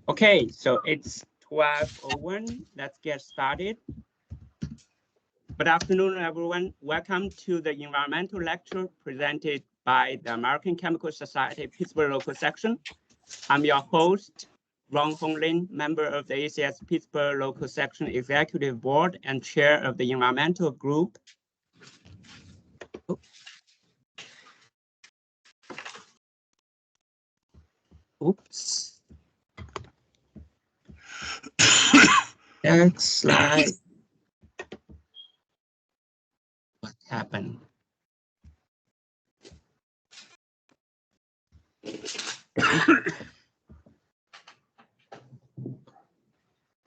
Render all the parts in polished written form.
Okay, so it's 12:01. Let's get started. Good afternoon, everyone. Welcome to the environmental lecture presented by the American Chemical Society Pittsburgh local section. I'm your host, Ronghong, member of the ACS Pittsburgh local section executive board and chair of the environmental group. Oops. Next slide. What happened?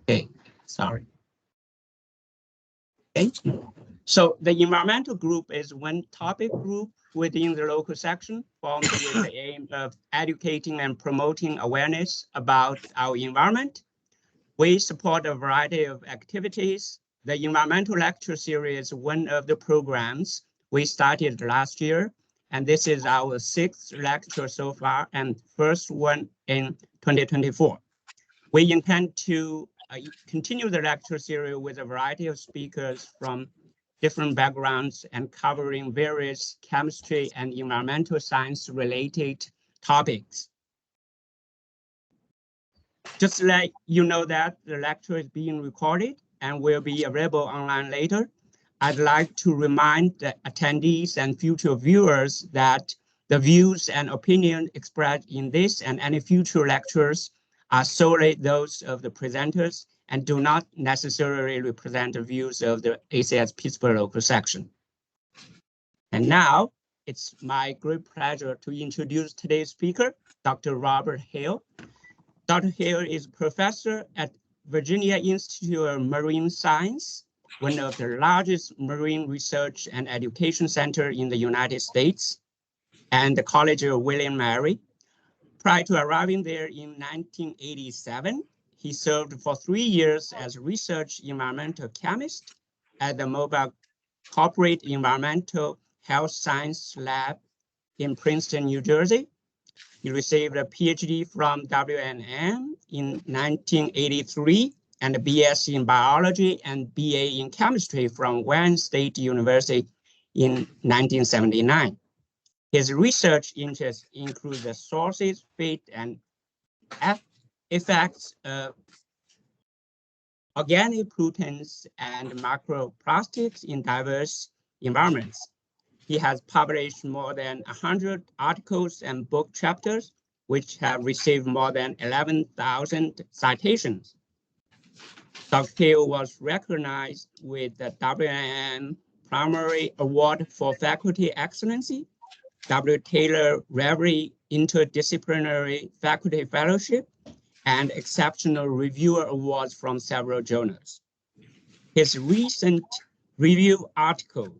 Okay, sorry. Okay. So the environmental group is one topic group within the local section formed with the aim of educating and promoting awareness about our environment. We support a variety of activities. The environmental lecture series is one of the programs we started last year, and this is our 6th lecture so far and first one in 2024. We intend to continue the lecture series with a variety of speakers from different backgrounds and covering various chemistry and environmental science related topics. Just let you know that the lecture is being recorded and will be available online later. I'd like to remind the attendees and future viewers that the views and opinions expressed in this and any future lectures are solely those of the presenters and do not necessarily represent the views of the ACS Pittsburgh local section. And now it's my great pleasure to introduce today's speaker, Dr. Robert Hale. Dr. Hale is professor at Virginia Institute of Marine Science, one of the largest marine research and education centers in the United States, and the College of William and Mary. Prior to arriving there in 1987, he served for 3 years as research environmental chemist at the Mobile Corporate Environmental Health Science Lab in Princeton, New Jersey. He received a PhD from W&M in 1983 and a BS in biology and BA in chemistry from Wayne State University in 1979. His research interests include the sources, fate, and effects of organic pollutants and microplastics in diverse environments. He has published more than 100 articles and book chapters, which have received more than 11,000 citations. Dr. Hale was recognized with the W&M Primary Award for Faculty Excellency, W. Taylor Reverie Interdisciplinary Faculty Fellowship, and Exceptional Reviewer Awards from several journals. His recent review article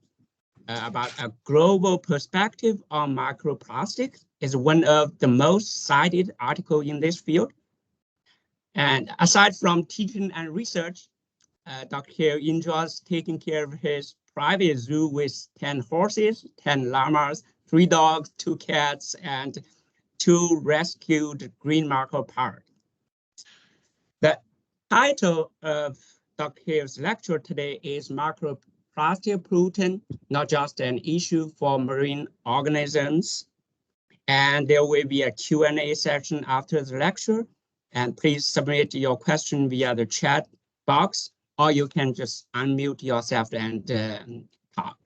about a global perspective on microplastics is one of the most cited articles in this field. And aside from teaching and research, Dr. Hale enjoys taking care of his private zoo with 10 horses, 10 llamas, 3 dogs, 2 cats, and 2 rescued green marble parrots. The title of Dr. Hale's lecture today is Microplastic Pollutant, Not Just an Issue for Marine Organisms. And there will be a Q&A session after the lecture. And please submit your question via the chat box, or you can just unmute yourself and talk.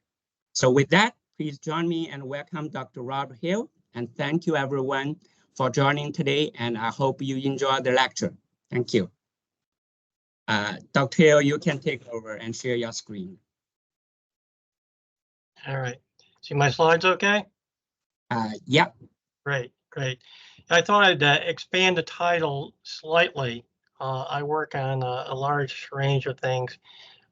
So with that, please join me and welcome Dr. Robert Hale. And thank you everyone for joining today. And I hope you enjoy the lecture. Thank you. Dr. Hale, you can take over and share your screen. All right. See my slides okay? Yep. Great. I thought I'd expand the title slightly. I work on a large range of things,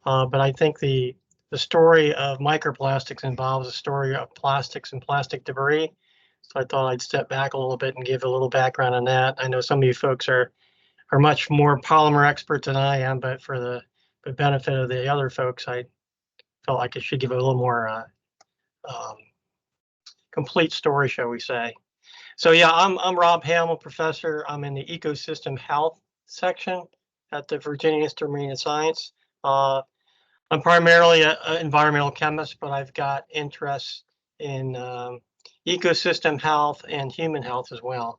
but I think the story of microplastics involves a story of plastics and plastic debris. So I thought I'd step back a little bit and give a little background on that. I know some of you folks are much more polymer experts than I am, but for the benefit of the other folks, I felt like I should give a little more complete story, shall we say. So yeah, I'm Rob Hale, I'm a professor. I'm in the ecosystem health section at the Virginia Institute of Marine Science. I'm primarily an environmental chemist, but I've got interests in ecosystem health and human health as well.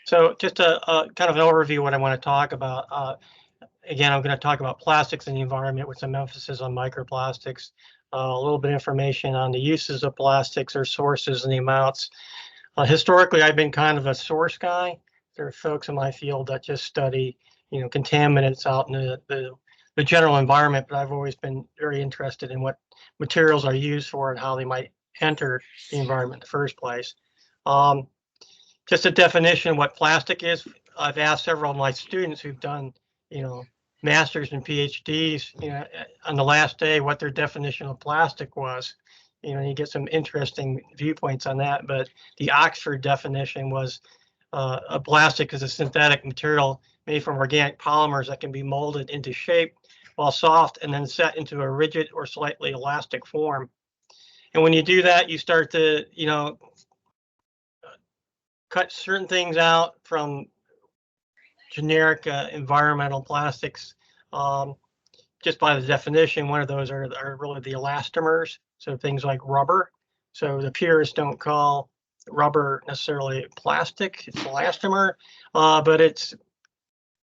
So just a kind of an overview of what I want to talk about. Again, I'm going to talk about plastics in the environment with some emphasis on microplastics, a little bit of information on the uses of plastics, their sources and the amounts. Historically, I've been kind of a source guy. There are folks in my field that just study, contaminants out in the general environment, but I've always been very interested in what materials are used for and how they might enter the environment in the first place. Just a definition of what plastic is. I've asked several of my students who've done, masters and PhDs, on the last day what their definition of plastic was. You get some interesting viewpoints on that, but the Oxford definition was a plastic is a synthetic material made from organic polymers that can be molded into shape while soft and then set into a rigid or slightly elastic form. And when you do that, you start to, cut certain things out from generic environmental plastics. Just by the definition, one of those are really the elastomers. So things like rubber. So the purists don't call rubber necessarily plastic, it's elastomer, but it's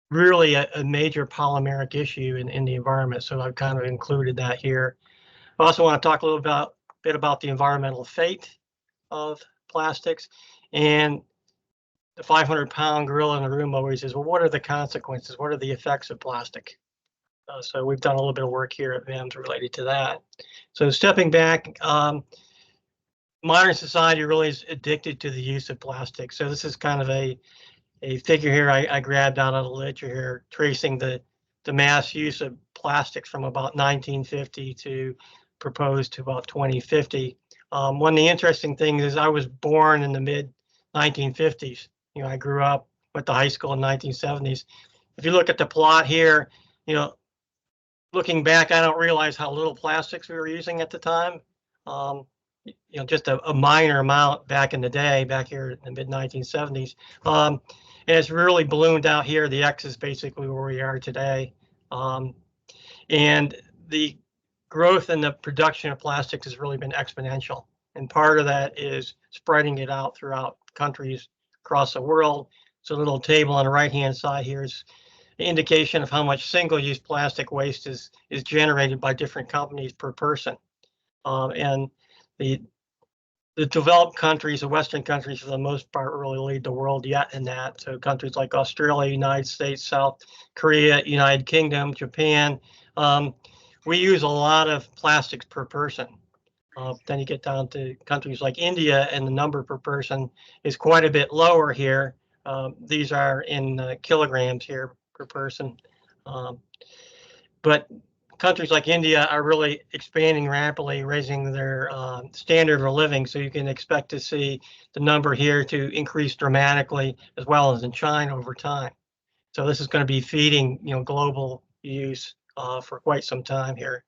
really a major polymeric issue in the environment. So I've kind of included that here. I also want to talk a little bit about the environmental fate of plastics. And the 500-pound gorilla in the room always is, well, what are the consequences? What are the effects of plastic? So we've done a little bit of work here at VIMS related to that. So stepping back, modern society really is addicted to the use of plastic. So this is kind of a figure here I grabbed out of the literature here, tracing the mass use of plastics from about 1950 to proposed to about 2050. One of the interesting things is I was born in the mid 1950s. I grew up, went to high school in 1970s. If you look at the plot here, looking back, I don't realize how little plastics we were using at the time. Just a minor amount back in the day, back here in the mid 1970s. And it's really ballooned out here. The X is basically where we are today. And the growth in the production of plastics has really been exponential. And part of that is spreading it out throughout countries across the world. So a little table on the right-hand side here is an indication of how much single-use plastic waste is generated by different companies per person. And the developed countries, the Western countries for the most part, really lead the world yet in that. So countries like Australia, United States, South Korea, United Kingdom, Japan, we use a lot of plastics per person. Then you get down to countries like India, and the number per person is quite a bit lower here. These are in kilograms here per person. But countries like India are really expanding rapidly, raising their standard of living. So you can expect to see the number here to increase dramatically, as well as in China over time. So this is going to be feeding, global use for quite some time here.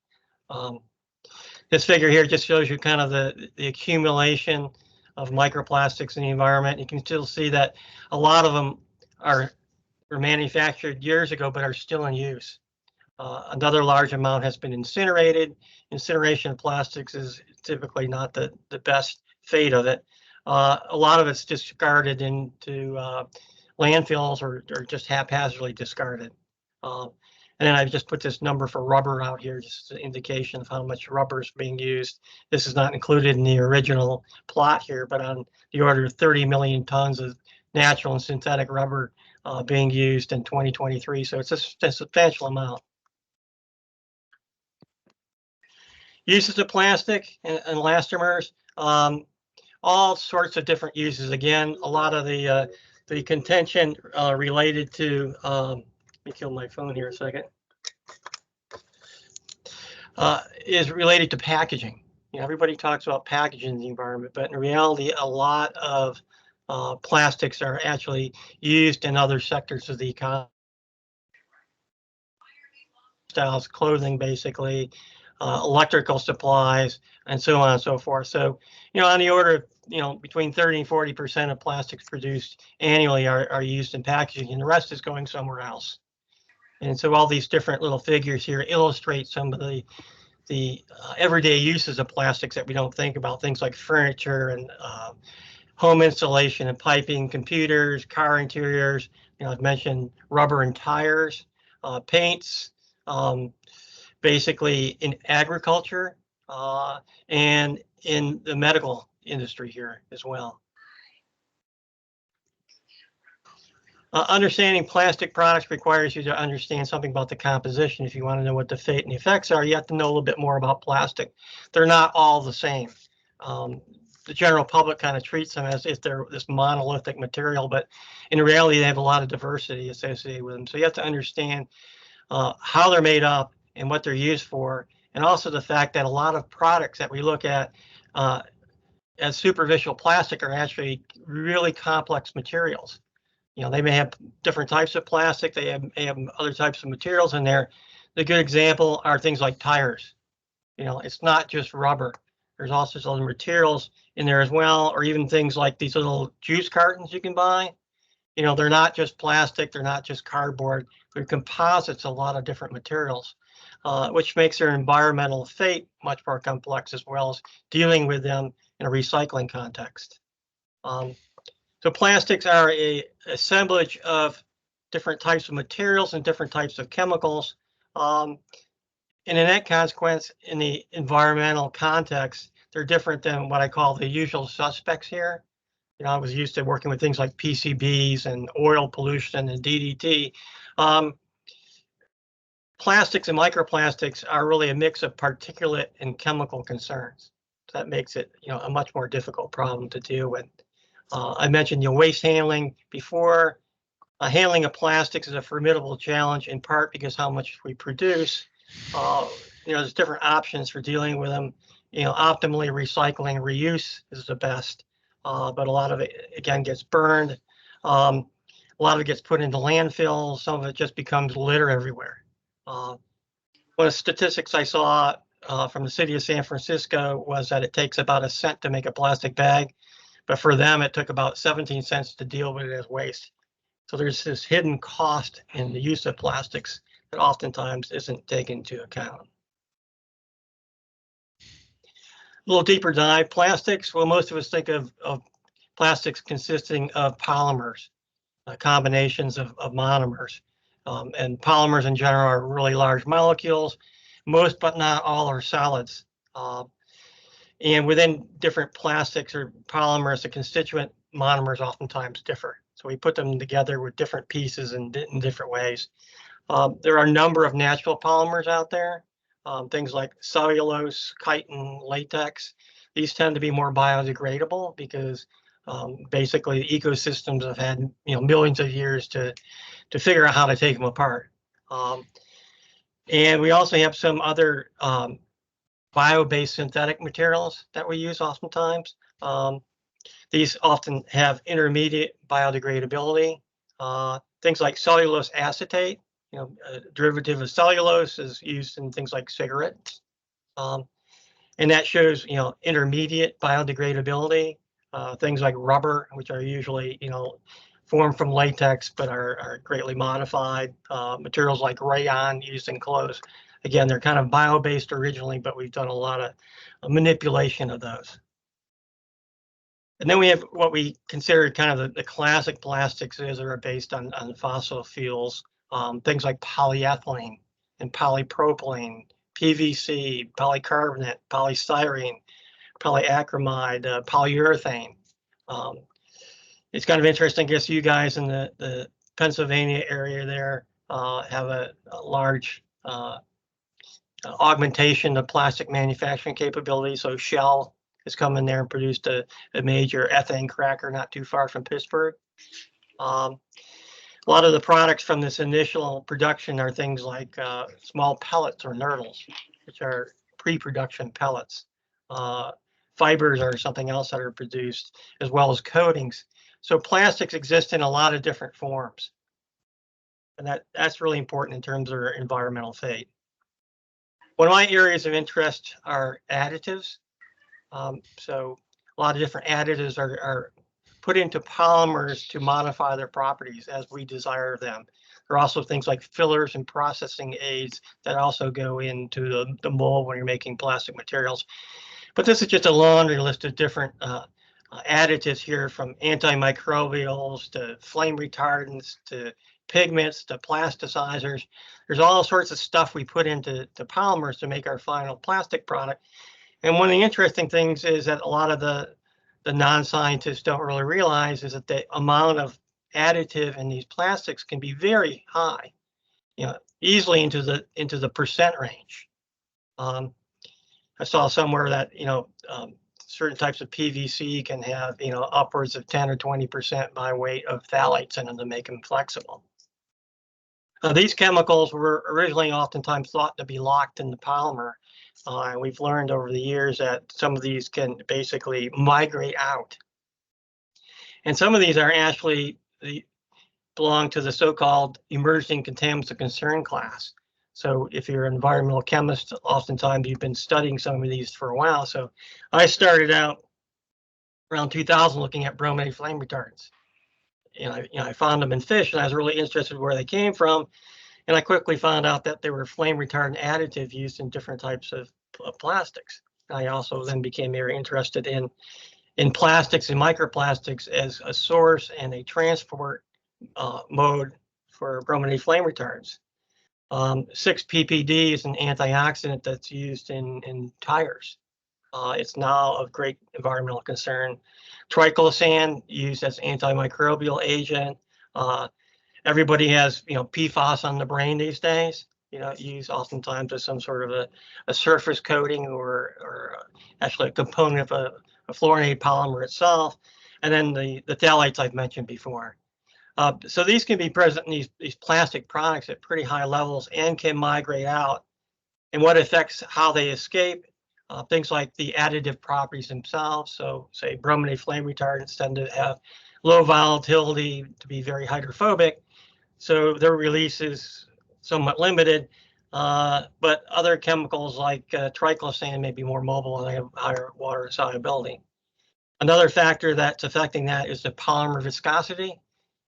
This figure here just shows you kind of the accumulation of microplastics in the environment. You can still see that a lot of them were manufactured years ago, but are still in use. Another large amount has been incinerated. Incineration of plastics is typically not the best fate of it. A lot of it's discarded into landfills or just haphazardly discarded. And then I've just put this number for rubber out here, just an indication of how much rubber is being used. This is not included in the original plot here, but on the order of 30 million tons of natural and synthetic rubber being used in 2023. So it's a substantial amount. Uses of plastic and elastomers, all sorts of different uses. Again, a lot of the contention related to, let me kill my phone here a second, is related to packaging. Everybody talks about packaging in the environment, but in reality, a lot of plastics are actually used in other sectors of the economy. Styles, clothing, basically, electrical supplies, and so on and so forth. So, on the order of between 30 and 40% of plastics produced annually are used in packaging, and the rest is going somewhere else. And so all these different little figures here illustrate some of the everyday uses of plastics that we don't think about, things like furniture and home installation and piping, computers, car interiors. I've mentioned rubber and tires, paints, basically in agriculture, and in the medical industry here as well. Understanding plastic products requires you to understand something about the composition. If you want to know what the fate and the effects are, you have to know a little bit more about plastic. They're not all the same. The general public kind of treats them as if they're this monolithic material, but in reality, they have a lot of diversity associated with them. So you have to understand how they're made up and what they're used for, and also the fact that a lot of products that we look at as superficial plastic are actually really complex materials. They may have different types of plastic. They have other types of materials in there. The good example are things like tires. It's not just rubber. There's also other materials in there as well, or even things like these little juice cartons you can buy. They're not just plastic. They're not just cardboard. They're composites, a lot of different materials, which makes their environmental fate much more complex, as well as dealing with them in a recycling context. So plastics are a assemblage of different types of materials and different types of chemicals. And in that consequence, in the environmental context, they're different than what I call the usual suspects here. I was used to working with things like PCBs and oil pollution and DDT. Plastics and microplastics are really a mix of particulate and chemical concerns. So that makes it, a much more difficult problem to deal with. I mentioned waste handling before. Handling of plastics is a formidable challenge, in part because how much we produce. There's different options for dealing with them. Optimally recycling and reuse is the best, but a lot of it, again, gets burned. A lot of it gets put into landfills. Some of it just becomes litter everywhere. One of the statistics I saw from the city of San Francisco was that it takes about a cent to make a plastic bag. But for them, it took about 17 cents to deal with it as waste. So there's this hidden cost in the use of plastics that oftentimes isn't taken into account. A little deeper dive, plastics. Well, most of us think of plastics consisting of polymers, combinations of monomers. And polymers in general are really large molecules. Most, but not all, are solids. And within different plastics or polymers, the constituent monomers oftentimes differ. So we put them together with different pieces in different ways. There are a number of natural polymers out there, things like cellulose, chitin, latex. These tend to be more biodegradable because basically the ecosystems have had millions of years to figure out how to take them apart. And we also have some other bio-based synthetic materials that we use oftentimes. These often have intermediate biodegradability. Things like cellulose acetate, a derivative of cellulose, is used in things like cigarettes. And that shows, intermediate biodegradability. Things like rubber, which are usually, formed from latex, but are greatly modified. Materials like rayon used in clothes. Again, they're kind of bio-based originally, but we've done a lot of manipulation of those. And then we have what we consider kind of the classic plastics that are based on fossil fuels, things like polyethylene and polypropylene, PVC, polycarbonate, polystyrene, polyacrylate, polyurethane. It's kind of interesting. I guess you guys in the Pennsylvania area there have a large augmentation of plastic manufacturing capability. So Shell has come in there and produced a major ethane cracker not too far from Pittsburgh. A lot of the products from this initial production are things like small pellets or nurdles, which are pre-production pellets. Fibers are something else that are produced, as well as coatings. So plastics exist in a lot of different forms. And that's really important in terms of their environmental fate. One of my areas of interest are additives. So a lot of different additives are put into polymers to modify their properties as we desire them. There are also things like fillers and processing aids that also go into the mold when you're making plastic materials. But this is just a laundry list of different additives here, from antimicrobials to flame retardants to pigments to plasticizers. There's all sorts of stuff we put into polymers to make our final plastic product. And one of the interesting things is that a lot of the non-scientists don't really realize is that the amount of additive in these plastics can be very high, easily into the percent range. I saw somewhere that certain types of PVC can have upwards of 10 or 20% by weight of phthalates in them to make them flexible. These chemicals were originally oftentimes thought to be locked in the polymer. And we've learned over the years that some of these can basically migrate out. And some of these are actually belong to the so-called emerging contaminants of concern class. So if you're an environmental chemist, oftentimes you've been studying some of these for a while. So I started out around 2000 looking at brominated flame retardants. And I found them in fish, and I was really interested in where they came from. And I quickly found out that they were flame retardant additive used in different types of plastics. I also then became very interested in plastics and microplastics as a source and a transport mode for brominated flame retardants. 6-PPD is an antioxidant that's used in tires. It's now of great environmental concern. Triclosan used as antimicrobial agent. Everybody has PFAS on the brain these days. Used oftentimes as some sort of a surface coating or actually a component of a fluorinated polymer itself. And then the phthalates I've mentioned before. So these can be present in these plastic products at pretty high levels and can migrate out. And what affects how they escape, things like the additive properties themselves. So say brominated flame retardants tend to have low volatility, to be very hydrophobic. So their release is somewhat limited. But other chemicals like triclosan may be more mobile and they have higher water solubility. Another factor that's affecting that is the polymer viscosity.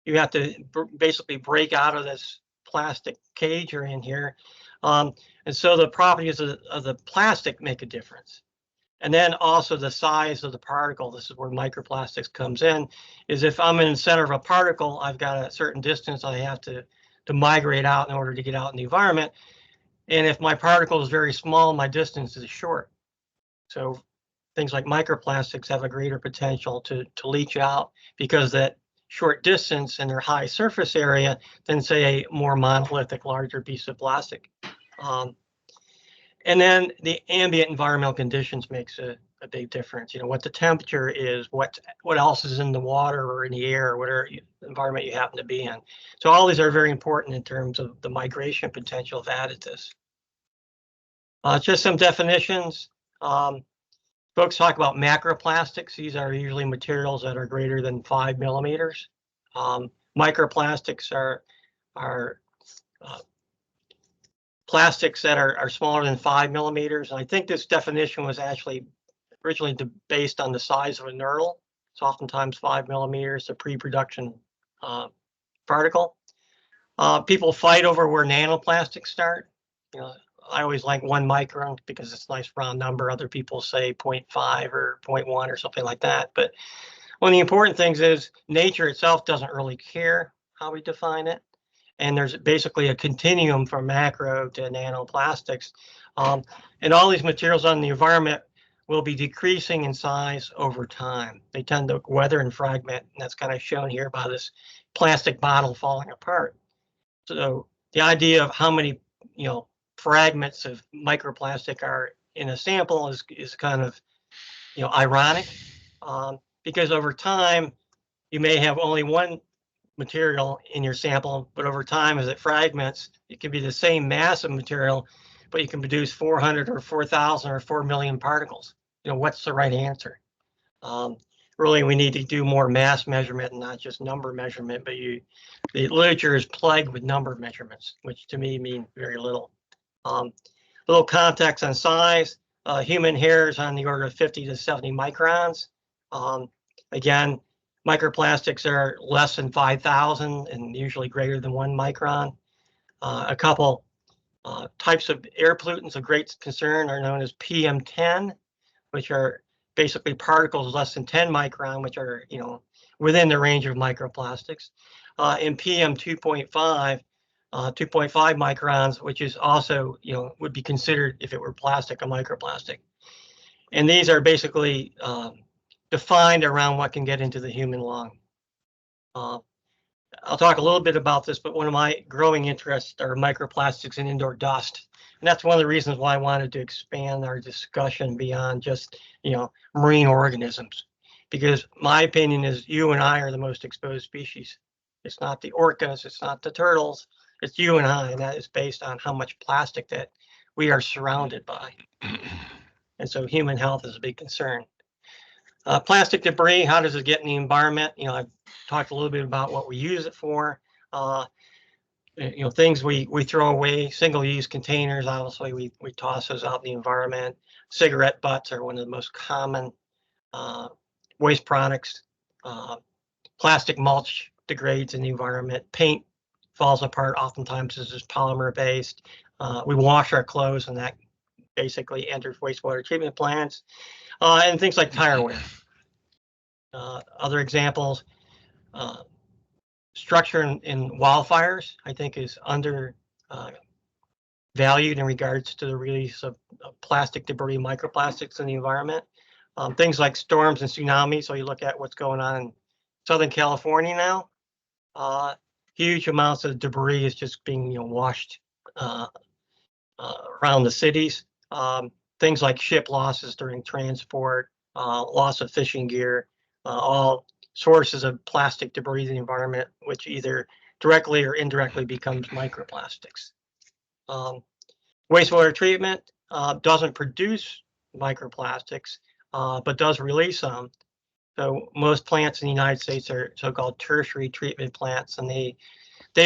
You have to basically break out of this plastic cage you're in here. And so the properties of the plastic make a difference. And then also the size of the particle, this is where microplastics comes in, is if I'm in the center of a particle, I've got a certain distance I have to migrate out in order to get out in the environment. And if my particle is very small, my distance is short. So things like microplastics have a greater potential to leach out because that short distance and their high surface area than say a more monolithic, larger piece of plastic. And then the ambient environmental conditions makes a big difference. What the temperature is, what else is in the water or in the air, whatever environment you happen to be in. So all these are very important in terms of the migration potential of additives. Just some definitions. Folks talk about macroplastics. These are usually materials that are greater than 5 millimeters. Microplastics are plastics that are smaller than 5 millimeters. And I think this definition was actually originally based on the size of a knurl. It's oftentimes 5 millimeters, a pre-production particle. People fight over where nanoplastics start. I always like 1 micron because it's a nice round number. Other people say 0.5 or 0.1 or something like that. But one of the important things is nature itself doesn't really care how we define it. And there's basically a continuum from macro to nanoplastics. And all these materials on the environment will be decreasing in size over time. They tend to weather and fragment, and that's kind of shown here by this plastic bottle falling apart. So the idea of how many, fragments of microplastic are in a sample is kind of, ironic, because over time you may have only one material in your sample, but over time as it fragments, it can be the same mass of material, but you can produce 400 or 4,000 or 4 million particles. What's the right answer? Really, we need to do more mass measurement and not just number measurement, but the literature is plagued with number measurements, which to me mean very little. Little context on size. Human hair is on the order of 50 to 70 microns. Again, microplastics are less than 5,000 and usually greater than 1 micron. A couple types of air pollutants of great concern are known as PM10, which are basically particles less than 10 micron, which are, within the range of microplastics. And PM 2.5, 2.5 microns, which is also, would be considered, if it were plastic, a microplastic. And these are basically defined around what can get into the human lung. I'll talk a little bit about this, but one of my growing interests are microplastics and indoor dust. And that's one of the reasons why I wanted to expand our discussion beyond just, marine organisms. Because my opinion is you and I are the most exposed species. It's not the orcas, it's not the turtles, it's you and I, and that is based on how much plastic that we are surrounded by. And so human health is a big concern. Plastic debris, how does it get in the environment? I've talked a little bit about what we use it for. Things we throw away, single-use containers, obviously we toss those out in the environment. Cigarette butts are one of the most common waste products. Plastic mulch degrades in the environment. Paint falls apart, oftentimes this is polymer-based. We wash our clothes and that basically enters wastewater treatment plants. And things like tire wear. Other examples, structure in wildfires, I think, is under valued in regards to the release of plastic debris, microplastics in the environment. Things like storms and tsunamis. So you look at what's going on in Southern California now. Huge amounts of debris is just being washed around the cities. Things like ship losses during transport, loss of fishing gear, all sources of plastic debris in the environment, which either directly or indirectly becomes microplastics. Wastewater treatment doesn't produce microplastics, but does release some. So most plants in the United States are so-called tertiary treatment plants, and they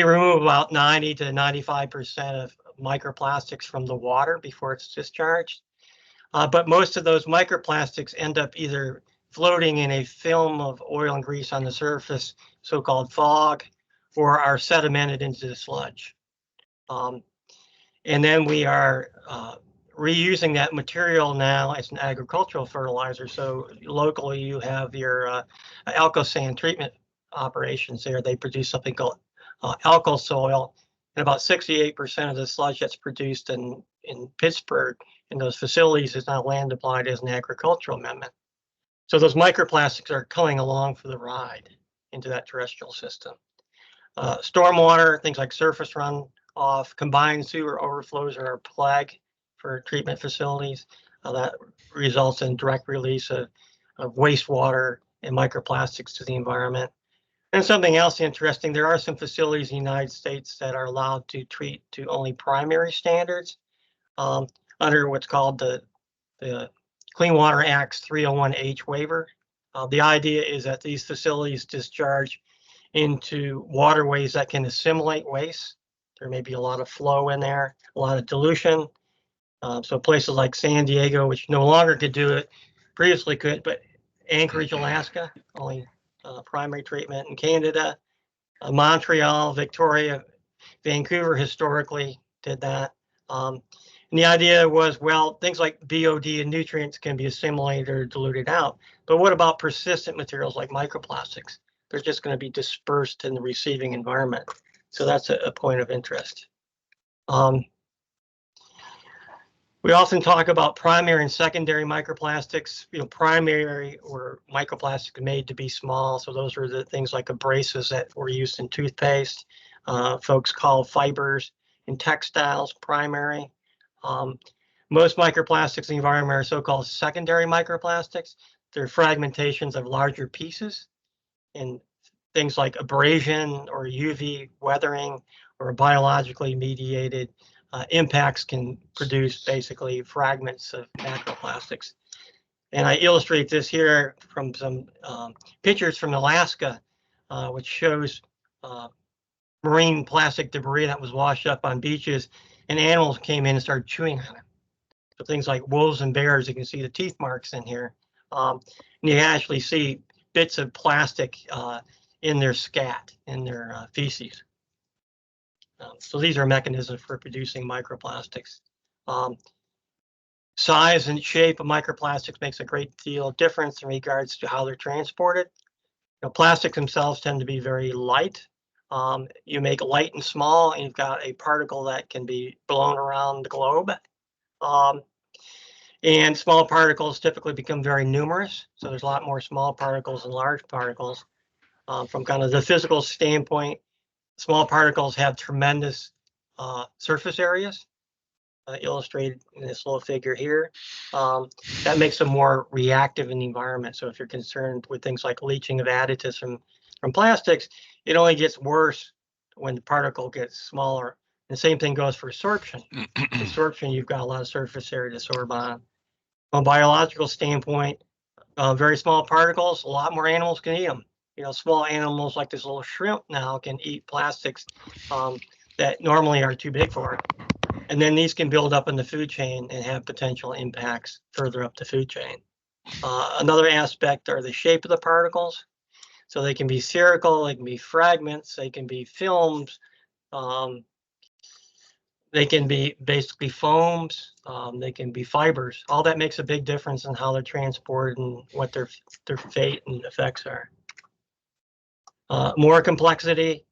remove about 90 to 95% of microplastics from the water before it's discharged. But most of those microplastics end up either floating in a film of oil and grease on the surface, so-called fog, or are sedimented into the sludge. And then we are reusing that material now as an agricultural fertilizer. So locally, you have your Alco-Sand treatment operations there. They produce something called algal soil, and about 68% of the sludge that's produced in Pittsburgh in those facilities is now land applied as an agricultural amendment. So those microplastics are coming along for the ride into that terrestrial system. Stormwater, things like surface runoff, combined sewer overflows are a plague for treatment facilities. That results in direct release of wastewater and microplastics to the environment. And something else interesting, there are some facilities in the United States that are allowed to treat to only primary standards under what's called the Clean Water Act's 301H waiver. The idea is that these facilities discharge into waterways that can assimilate waste. There may be a lot of flow in there, a lot of dilution. So places like San Diego, which no longer could do it, previously could, but Anchorage, Alaska, only primary treatment in Canada. Montreal, Victoria, Vancouver historically did that. And the idea was, well, things like BOD and nutrients can be assimilated or diluted out. But what about persistent materials like microplastics? They're just going to be dispersed in the receiving environment. So that's a point of interest. We often talk about primary and secondary microplastics. Primary or microplastics made to be small. So those are the things like abrasives that were used in toothpaste. Folks call fibers in textiles primary. Most microplastics in the environment are so-called secondary microplastics. They're fragmentations of larger pieces, and things like abrasion or UV weathering or biologically mediated impacts can produce basically fragments of macroplastics. And I illustrate this here from some pictures from Alaska, which shows marine plastic debris that was washed up on beaches, and animals came in and started chewing on it. So things like wolves and bears, you can see the teeth marks in here, And you actually see bits of plastic in their scat, in their feces. So these are mechanisms for producing microplastics. Size and shape of microplastics makes a great deal of difference in regards to how they're transported. Plastics themselves tend to be very light. You make light and small, and you've got a particle that can be blown around the globe. And small particles typically become very numerous. So there's a lot more small particles than large particles. From kind of the physical standpoint, small particles have tremendous surface areas, illustrated in this little figure here. That makes them more reactive in the environment. So if you're concerned with things like leaching of additives from plastics, it only gets worse when the particle gets smaller. The same thing goes for absorption. Absorption, you've got a lot of surface area to absorb on. From a biological standpoint, very small particles, a lot more animals can eat them. Small animals like this little shrimp now can eat plastics that normally are too big for it. And then these can build up in the food chain and have potential impacts further up the food chain. Another aspect are the shape of the particles. So they can be spherical, they can be fragments, they can be films, they can be basically foams, they can be fibers. All that makes a big difference in how they're transported and what their fate and effects are. More complexity,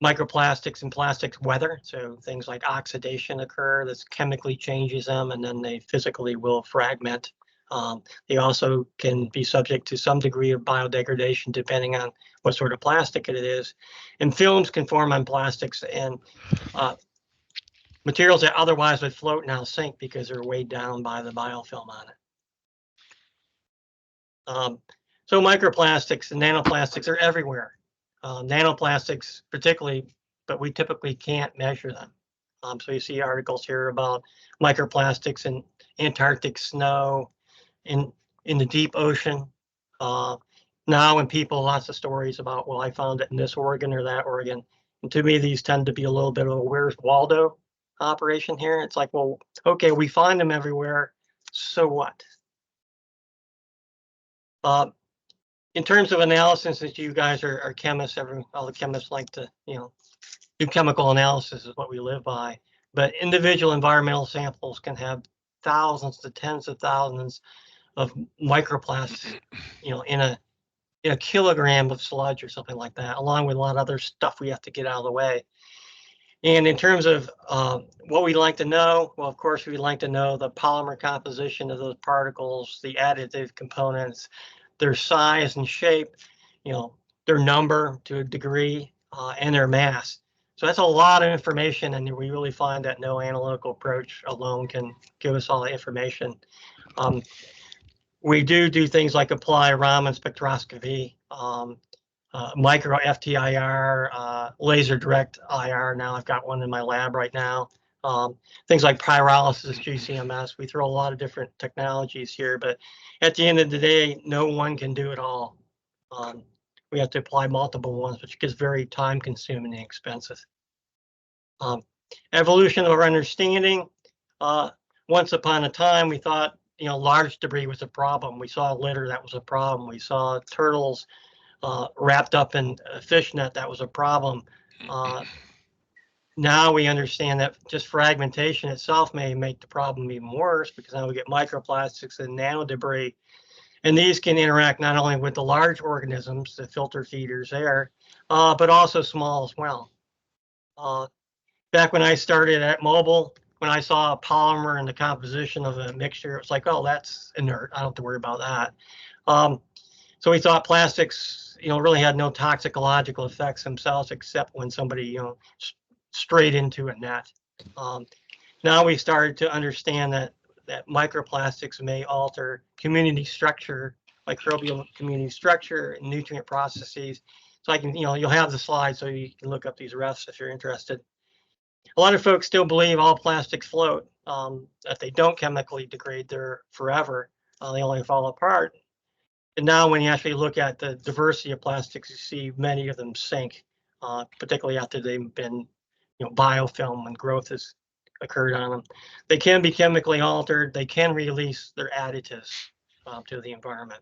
microplastics and plastics weather. So things like oxidation occur, this chemically changes them, and then they physically will fragment. They also can be subject to some degree of biodegradation depending on what sort of plastic it is. And films can form on plastics, and materials that otherwise would float now sink because they're weighed down by the biofilm on it. So microplastics and nanoplastics are everywhere. Nanoplastics particularly, but we typically can't measure them. So you see articles here about microplastics in Antarctic snow, in the deep ocean. Now when people, lots of stories about, well, I found it in this organ or that organ. And to me, these tend to be a little bit of a Where's Waldo operation here. It's like, well, okay, we find them everywhere, so what? In terms of analysis, since you guys are chemists, all the chemists like to, do chemical analysis is what we live by. But individual environmental samples can have thousands to tens of thousands of microplastics, in a kilogram of sludge or something like that, along with a lot of other stuff we have to get out of the way. And in terms of what we'd like to know, well, of course, we'd like to know the polymer composition of those particles, the additive components, their size and shape, their number to a degree, and their mass. So that's a lot of information, and we really find that no analytical approach alone can give us all the information. We do things like apply Raman spectroscopy, micro FTIR, laser direct IR. Now I've got one in my lab right now. Things like pyrolysis, GCMS. We throw a lot of different technologies here, but at the end of the day, no one can do it all. We have to apply multiple ones, which gets very time consuming and expensive. Evolution of our understanding. Once upon a time, we thought, large debris was a problem. We saw litter, that was a problem. We saw turtles wrapped up in a fish net, that was a problem. Now we understand that just fragmentation itself may make the problem even worse, because now we get microplastics and nano debris. And these can interact not only with the large organisms, the filter feeders there, but also small as well. Back when I started at Mobile, when I saw a polymer in the composition of a mixture, it was like, oh, that's inert. I don't have to worry about that. So we thought plastics, really had no toxicological effects themselves, except when somebody, strayed into a net. Now we started to understand that microplastics may alter community structure, microbial community structure, and nutrient processes. So I can, you'll have the slide so you can look up these refs if you're interested. A lot of folks still believe all plastics float. If they don't chemically degrade, they're forever. They only fall apart. And now when you actually look at the diversity of plastics, you see many of them sink, particularly after they've been, biofilm when growth is occurred on them. They can be chemically altered. They can release their additives to the environment.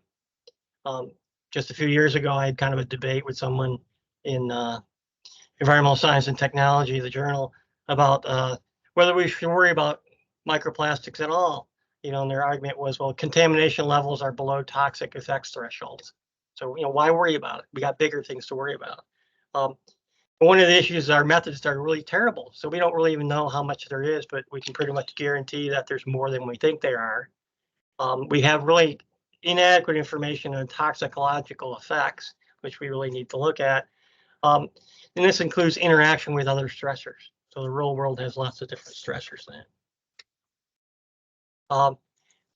Just a few years ago, I had kind of a debate with someone in Environmental Science and Technology, the journal, about whether we should worry about microplastics at all. You know, and their argument was, well, contamination levels are below toxic effects thresholds. So, you know, why worry about it? We got bigger things to worry about. One of the issues is our methods are really terrible. So we don't really even know how much there is, but we can pretty much guarantee that there's more than we think there are. We have really inadequate information on toxicological effects, which we really need to look at. And this includes interaction with other stressors. So the real world has lots of different stressors in it.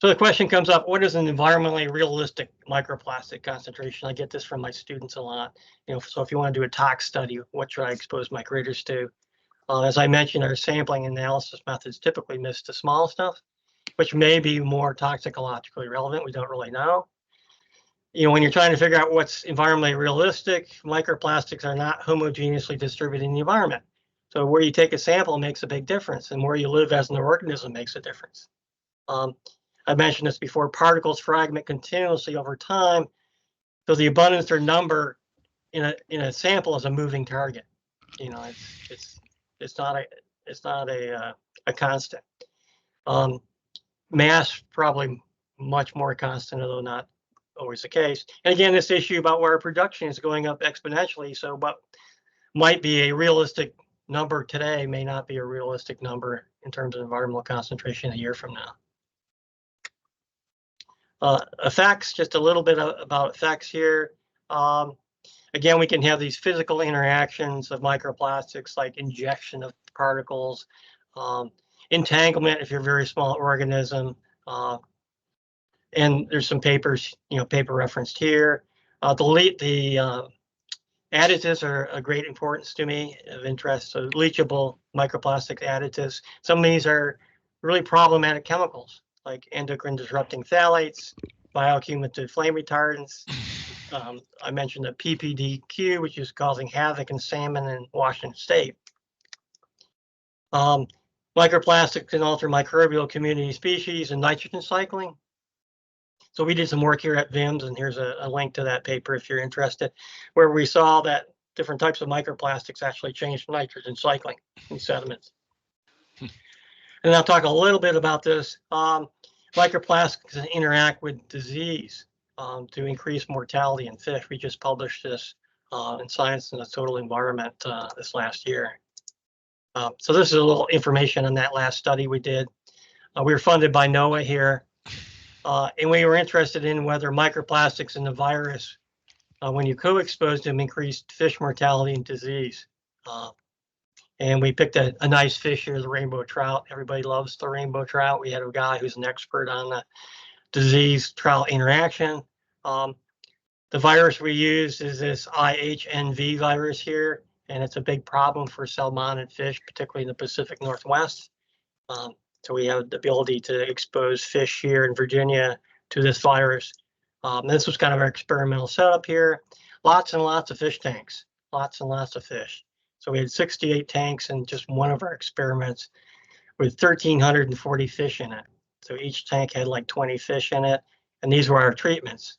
So the question comes up, what is an environmentally realistic microplastic concentration? I get this from my students a lot. You know, so if you want to do a tox study, what should I expose my graders to? As I mentioned, our sampling analysis methods typically miss the small stuff, which may be more toxicologically relevant. We don't really know. You know, when you're trying to figure out what's environmentally realistic, microplastics are not homogeneously distributed in the environment. So where you take a sample makes a big difference, and where you live as an organism makes a difference. I mentioned this before, particles fragment continuously over time. So the abundance or number in a sample is a moving target. You know, it's not a constant. Mass probably much more constant, although not always the case. And again, this issue about where production is going up exponentially. So what might be a realistic number today may not be a realistic number in terms of environmental concentration a year from now. Effects, just a little bit about effects here. Again, we can have these physical interactions of microplastics like injection of particles, entanglement if you're a very small organism, and there's some papers, paper referenced here. The additives are of great importance to me, of interest. So leachable microplastic additives. Some of these are really problematic chemicals, like endocrine disrupting phthalates, bioaccumulative flame retardants. I mentioned the PPDQ, which is causing havoc in salmon in Washington State. Microplastics can alter microbial community species and nitrogen cycling. So we did some work here at VIMS, and here's a link to that paper if you're interested, where we saw that different types of microplastics actually change nitrogen cycling in sediments. And I'll talk a little bit about this. Microplastics interact with disease to increase mortality in fish. We just published this in Science and the Total Environment this last year. So this is a little information on that last study we did. We were funded by NOAA here, and we were interested in whether microplastics in the virus, when you co-exposed them, increased fish mortality and disease. And we picked a nice fish here, the rainbow trout. Everybody loves the rainbow trout. We had a guy who's an expert on the disease trout interaction. The virus we used is this IHNV virus here, and it's a big problem for salmonid fish, particularly in the Pacific Northwest. So we have the ability to expose fish here in Virginia to this virus. This was kind of our experimental setup here. Lots and lots of fish tanks, lots and lots of fish. So we had 68 tanks in just one of our experiments with 1,340 fish in it. So each tank had like 20 fish in it, and these were our treatments.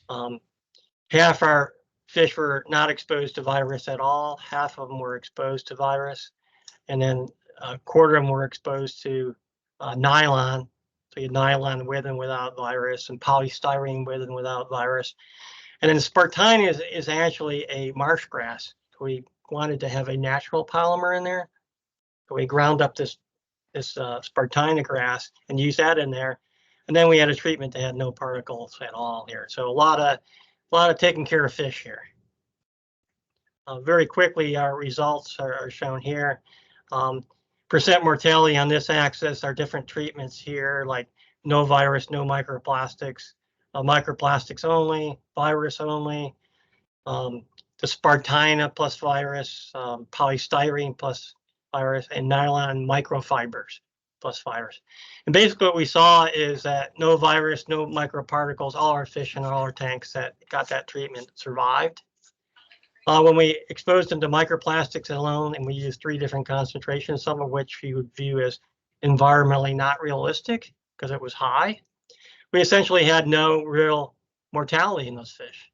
Half our fish were not exposed to virus at all. Half of them were exposed to virus, and then a quarter of them were exposed to nylon. So you had nylon with and without virus, and polystyrene with and without virus. And then spartina is actually a marsh grass. So we wanted to have a natural polymer in there. So we ground up this spartina grass and used that in there. And then we had a treatment that had no particles at all here. So a lot of taking care of fish here. Very quickly, our results are shown here. Percent mortality on this axis are different treatments here, like no virus, no microplastics, microplastics only, virus only, the spartina plus virus, polystyrene plus virus, and nylon microfibers plus virus. And basically what we saw is that no virus, no microparticles, all our fish in all our tanks that got that treatment survived. When we exposed them to microplastics alone, and we used 3 different concentrations, some of which you would view as environmentally not realistic because it was high, we essentially had no real mortality in those fish.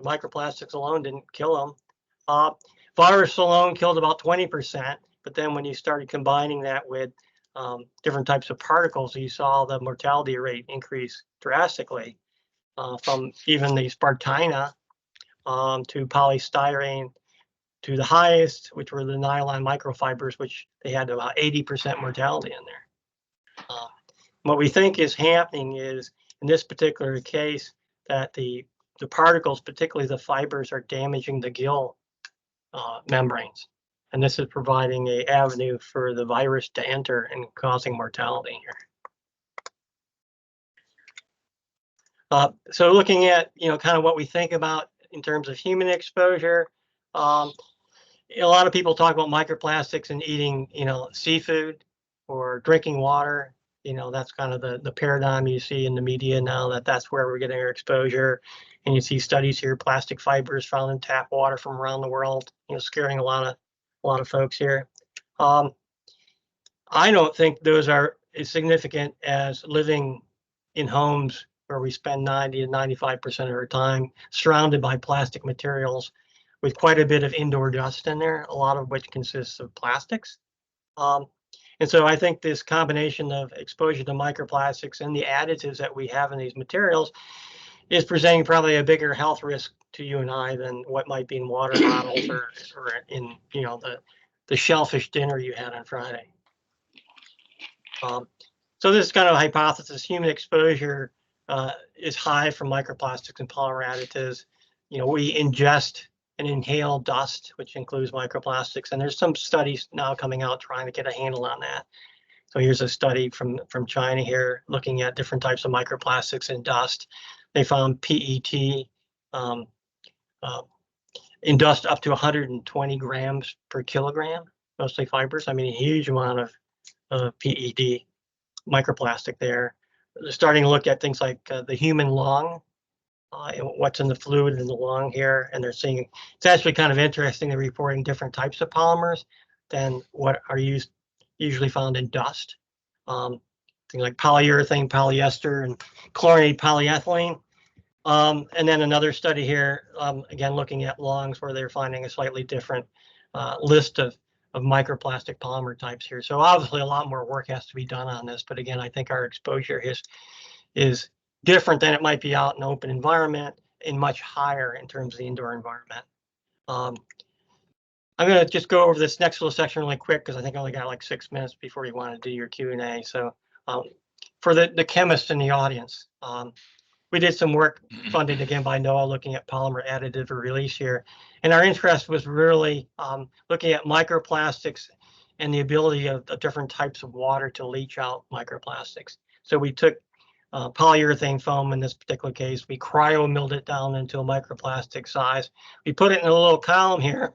The microplastics alone didn't kill them. Virus alone killed about 20%, but then when you started combining that with different types of particles, you saw the mortality rate increase drastically from even the Spartina to polystyrene to the highest, which were the nylon microfibers, which they had about 80% mortality in there. What we think is happening is, in this particular case, that the particles, particularly the fibers, are damaging the gill membranes. And this is providing an avenue for the virus to enter and causing mortality here. So looking at, kind of what we think about in terms of human exposure, a lot of people talk about microplastics and eating, seafood or drinking water. That's kind of the paradigm you see in the media now, that's where we're getting our exposure. And you see studies here, plastic fibers found in tap water from around the world, scaring a lot of folks here. I don't think those are as significant as living in homes where we spend 90 to 95% of our time surrounded by plastic materials with quite a bit of indoor dust in there, a lot of which consists of plastics. And so I think this combination of exposure to microplastics and the additives that we have in these materials is presenting probably a bigger health risk to you and I than what might be in water bottles or in, the shellfish dinner you had on Friday. So this is kind of a hypothesis. Human exposure is high from microplastics and polymer additives. We ingest and inhale dust, which includes microplastics. And there's some studies now coming out trying to get a handle on that. So here's a study from China here looking at different types of microplastics in dust. They found PET in dust up to 120 grams per kilogram, mostly fibers. I mean, a huge amount of PET microplastic there. They're starting to look at things like the human lung, what's in the fluid in the lung here, and they're seeing it's actually kind of interesting. They're reporting different types of polymers than what are usually found in dust. Things like polyurethane, polyester, and chlorinated polyethylene. And then another study here, again looking at lungs, where they're finding a slightly different list of microplastic polymer types here. So obviously a lot more work has to be done on this, but again, I think our exposure is different than it might be out in open environment and much higher in terms of the indoor environment. I'm going to just go over this next little section really quick because I think I only got like 6 minutes before you want to do your Q&A. So for the chemists in the audience, we did some work funded again by NOAA looking at polymer additive release here. And our interest was really looking at microplastics and the ability of different types of water to leach out microplastics. So we took polyurethane foam in this particular case, we cryo-milled it down into a microplastic size. We put it in a little column here.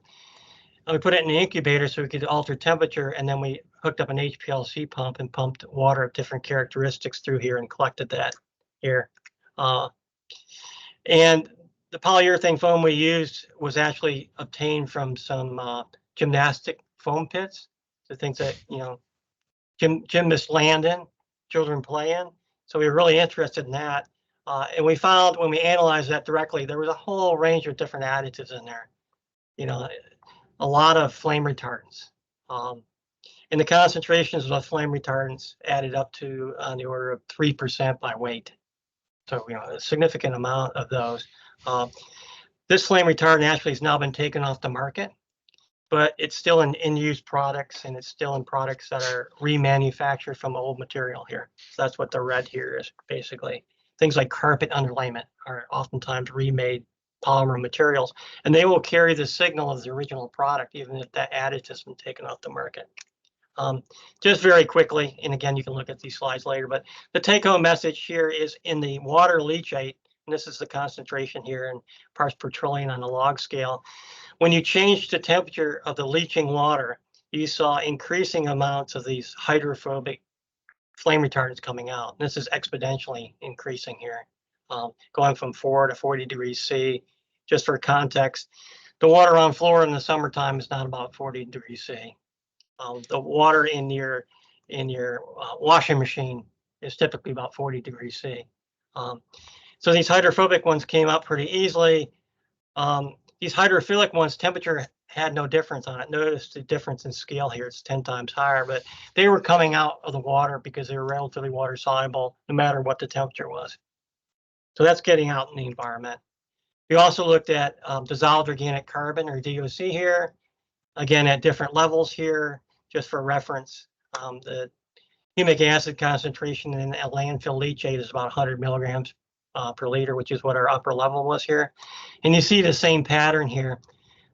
And we put it in an incubator so we could alter temperature, and then we hooked up an HPLC pump and pumped water of different characteristics through here and collected that here. And the polyurethane foam we used was actually obtained from some gymnastic foam pits, the things that gymnasts land in, children play in. So we were really interested in that. And we found when we analyzed that directly, there was a whole range of different additives in there. A lot of flame retardants. And the concentrations of flame retardants added up to on the order of 3% by weight. So, a significant amount of those. This flame retardant actually has now been taken off the market, but it's still in use products, and it's still in products that are remanufactured from old material here. So that's what the red here is basically. Things like carpet underlayment are oftentimes remade polymer materials, and they will carry the signal of the original product, even if that additive has been taken off the market. Just very quickly, and again, you can look at these slides later, but the take-home message here is in the water leachate, and this is the concentration here in parts per trillion on a log scale. When you change the temperature of the leaching water, you saw increasing amounts of these hydrophobic flame retardants coming out. This is exponentially increasing here, going from 4 to 40 degrees C. Just for context, the water on floor in the summertime is not about 40 degrees C. The water in your washing machine is typically about 40 degrees C. So these hydrophobic ones came out pretty easily. These hydrophilic ones, temperature had no difference on it. Notice the difference in scale here. It's 10 times higher, but they were coming out of the water because they were relatively water soluble, no matter what the temperature was. So that's getting out in the environment. We also looked at dissolved organic carbon, or DOC here, again at different levels here, just for reference. The humic acid concentration in a landfill leachate is about 100 milligrams per liter, which is what our upper level was here. And you see the same pattern here.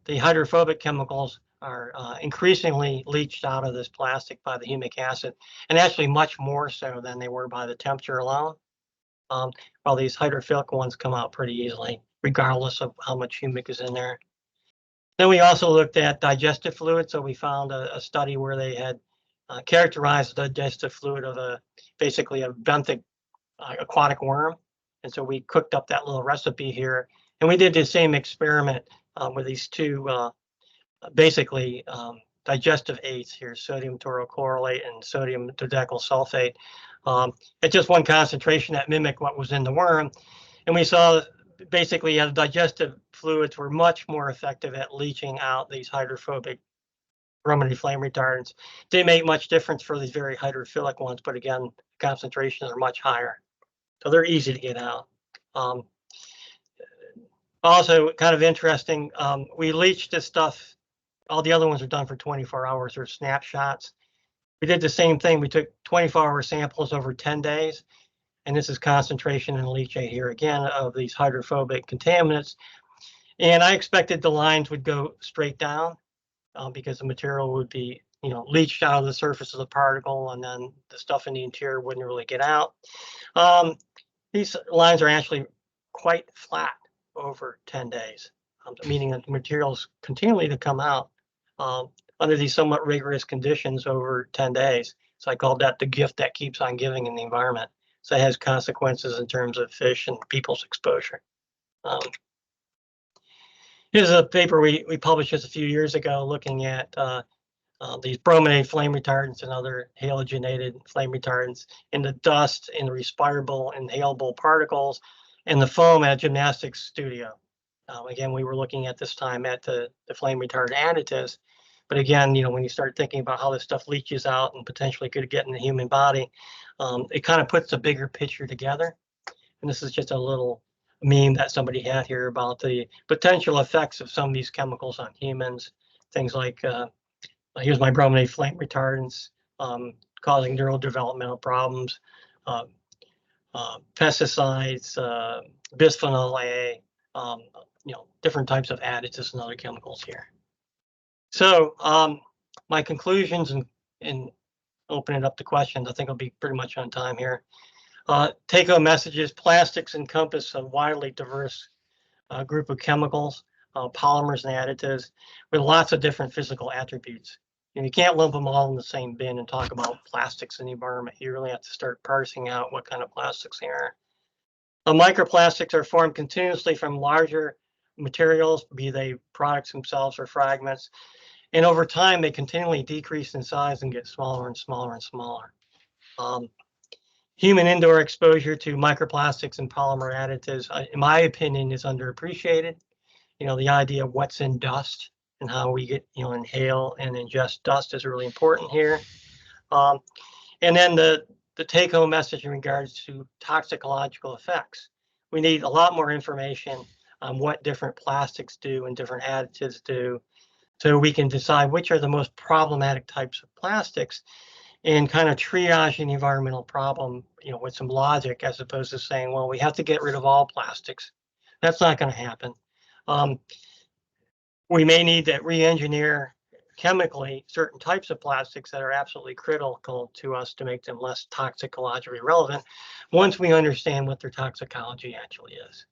The hydrophobic chemicals are increasingly leached out of this plastic by the humic acid, and actually much more so than they were by the temperature alone. While these hydrophilic ones come out pretty easily, regardless of how much humic is in there. Then we also looked at digestive fluid. So we found a study where they had characterized the digestive fluid of basically a benthic aquatic worm. And so we cooked up that little recipe here. And we did the same experiment with these two basically digestive aids here, sodium taurochlorate and sodium dodecyl sulfate, at just one concentration that mimicked what was in the worm. And we saw basically the digestive fluids were much more effective at leaching out these hydrophobic brominated flame retardants. Didn't make much difference for these very hydrophilic ones, but again, concentrations are much higher. So they're easy to get out. Also, kind of interesting, we leached this stuff. All the other ones are done for 24 hours or snapshots. We did the same thing. We took 24-hour samples over 10 days. And this is concentration and leachate here again of these hydrophobic contaminants. And I expected the lines would go straight down because the material would be, leached out of the surface of the particle, and then the stuff in the interior wouldn't really get out. These lines are actually quite flat over 10 days, meaning that the materials continually to come out under these somewhat rigorous conditions over 10 days. So I called that the gift that keeps on giving in the environment. So it has consequences in terms of fish and people's exposure. Here's a paper we published just a few years ago looking at these brominated flame retardants and other halogenated flame retardants in the dust, in the respirable, inhalable particles, and the foam at a gymnastics studio. Again, we were looking at this time at the flame retardant additives. But again, when you start thinking about how this stuff leaches out and potentially could get in the human body, it kind of puts a bigger picture together. And this is just a little meme that somebody had here about the potential effects of some of these chemicals on humans. Things like, here's my brominated flame retardants causing neurodevelopmental problems, pesticides, bisphenol A, different types of additives and other chemicals here. So my conclusions and open it up to questions. I think I'll be pretty much on time here. Take-home messages: plastics encompass a widely diverse group of chemicals, polymers and additives with lots of different physical attributes. And you can't lump them all in the same bin and talk about plastics in the environment. You really have to start parsing out what kind of plastics they are. Microplastics are formed continuously from larger materials, be they products themselves or fragments. And over time, they continually decrease in size and get smaller and smaller and smaller. Human indoor exposure to microplastics and polymer additives, in my opinion, is underappreciated. The idea of what's in dust and how we get, inhale and ingest dust is really important here. And then the take-home message in regards to toxicological effects. We need a lot more information on what different plastics do and different additives do, so we can decide which are the most problematic types of plastics and kind of triaging the environmental problem, with some logic, as opposed to saying, well, we have to get rid of all plastics. That's not going to happen. We may need to re-engineer chemically certain types of plastics that are absolutely critical to us to make them less toxicologically relevant once we understand what their toxicology actually is.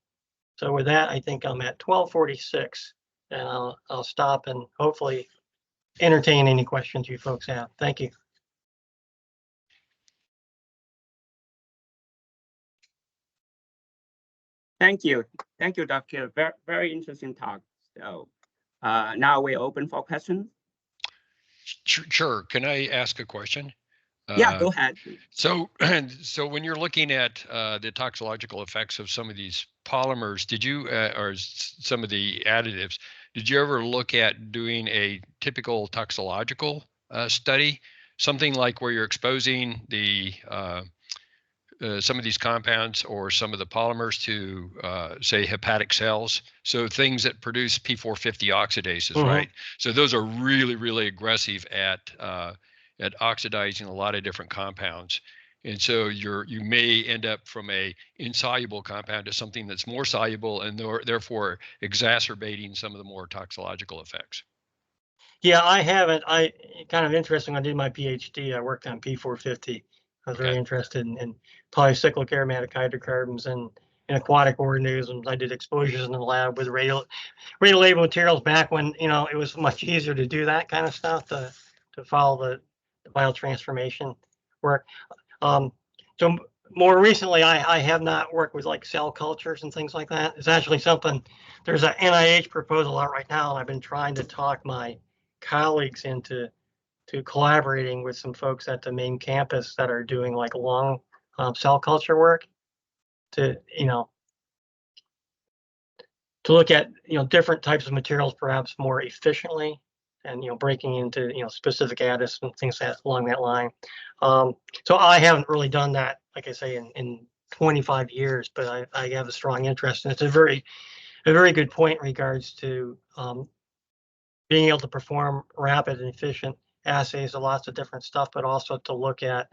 So with that, I think I'm at 12:46. And I'll stop and hopefully entertain any questions you folks have. Thank you. Thank you, Dr. Very, very interesting talk. So Now we're open for questions. Sure. Can I ask a question? Yeah, go ahead. So when you're looking at the toxicological effects of some of these polymers, did you, or some of the additives, did you ever look at doing a typical toxicological study? Something like where you're exposing the some of these compounds or some of the polymers to, say, hepatic cells. So things that produce P450 oxidases, right? So those are really, really aggressive at oxidizing a lot of different compounds. And so you may end up from a insoluble compound to something that's more soluble and therefore exacerbating some of the more toxicological effects. Yeah, I haven't. Kind of interesting. I did my PhD. I worked on P450. I was very interested in polycyclic aromatic hydrocarbons and in aquatic organisms. I did exposures in the lab with radiolabeled materials back when, you know, it was much easier to do that kind of stuff to follow the biotransformation work. So more recently, I have not worked with like cell cultures and things like that. It's actually something, there's an NIH proposal out right now, and I've been trying to talk my colleagues into collaborating with some folks at the main campus that are doing like long cell culture work to, you know, to look at, you know, different types of materials perhaps more efficiently and, you know, breaking into, you know, specific additives and things along that line. So I haven't really done that, like I say, in 25 years, but I have a strong interest, and it's a very good point in regards to being able to perform rapid and efficient assays of lots of different stuff, but also to look at